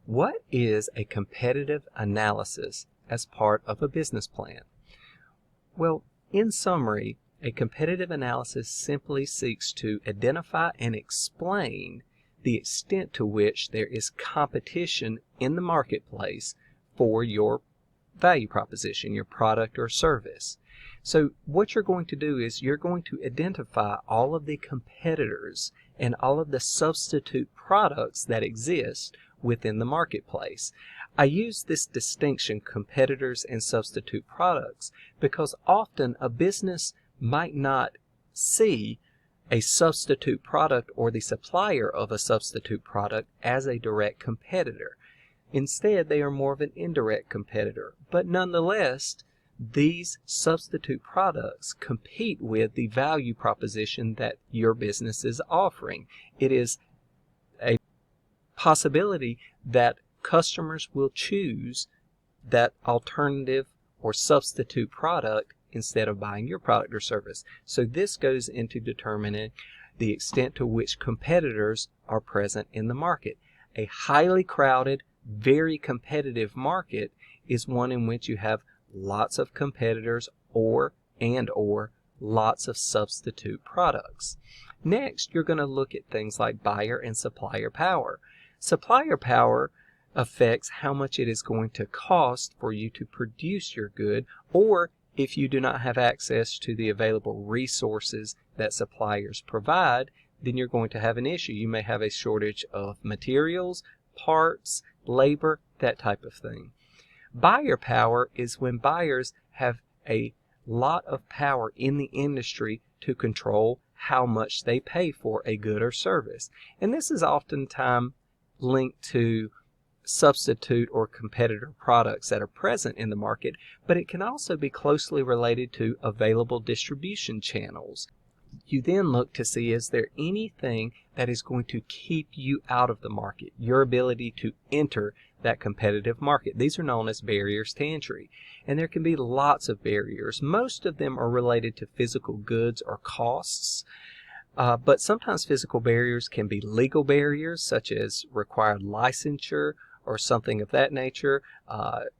What is a competitive analysis as part of a business plan? Well, in summary, a competitive analysis simply seeks to identify and explain the extent to which there is competition in the marketplace for your value proposition, your product or service. So what you're going to do is you're going to identify all of the competitors and all of the substitute products that exist within the marketplace. I use this distinction, competitors and substitute products, because often a business might not see a substitute product or the supplier of a substitute product as a direct competitor. Instead, they are more of an indirect competitor. But nonetheless, these substitute products compete with the value proposition that your business is offering. It is a possibility that customers will choose that alternative or substitute product instead of buying your product or service. So this goes into determining the extent to which competitors are present in the market. A highly crowded, very competitive market is one in which you have lots of competitors or lots of substitute products. Next, you're going to look at things like buyer and supplier power. Supplier power affects how much it is going to cost for you to produce your good, or if you do not have access to the available resources that suppliers provide, then you're going to have an issue. You may have a shortage of materials, parts, labor, that type of thing. Buyer power is when buyers have a lot of power in the industry to control how much they pay for a good or service. And this is oftentimes linked to substitute or competitor products that are present in the market, but it can also be closely related to available distribution channels. You then look to see, is there anything that is going to keep you out of the market, your ability to enter that competitive market. These are known as barriers to entry, and there can be lots of barriers. Most of them are related to physical goods or costs, but sometimes physical barriers can be legal barriers, such as required licensure or something of that nature,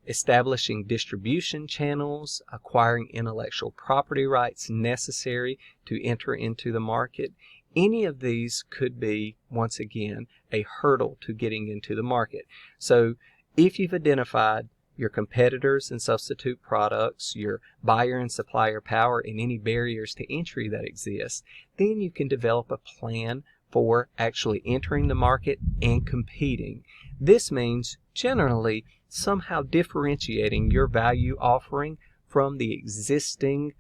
establishing distribution channels, acquiring intellectual property rights necessary to enter into the market. Any of these could be, once again, a hurdle to getting into the market. So if you've identified your competitors and substitute products, your buyer and supplier power, and any barriers to entry that exist, then you can develop a plan for actually entering the market and competing. This means generally somehow differentiating your value offering from the existing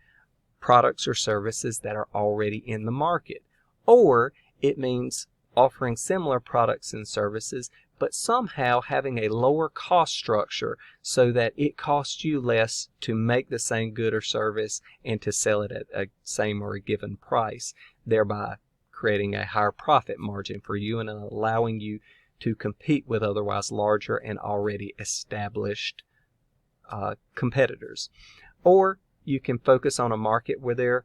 products or services that are already in the market. Or it means offering similar products and services, but somehow having a lower cost structure so that it costs you less to make the same good or service and to sell it at a same or a given price, thereby creating a higher profit margin for you and allowing you to compete with otherwise larger and already established competitors. Or you can focus on a market where there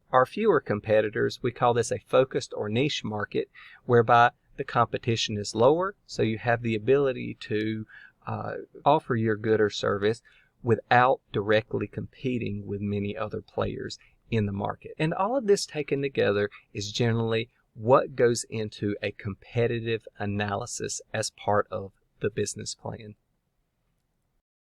are fewer competitors. We call this a focused or niche market, whereby the competition is lower, so you have the ability to offer your good or service without directly competing with many other players in the market. And all of this taken together is generally what goes into a competitive analysis as part of the business plan.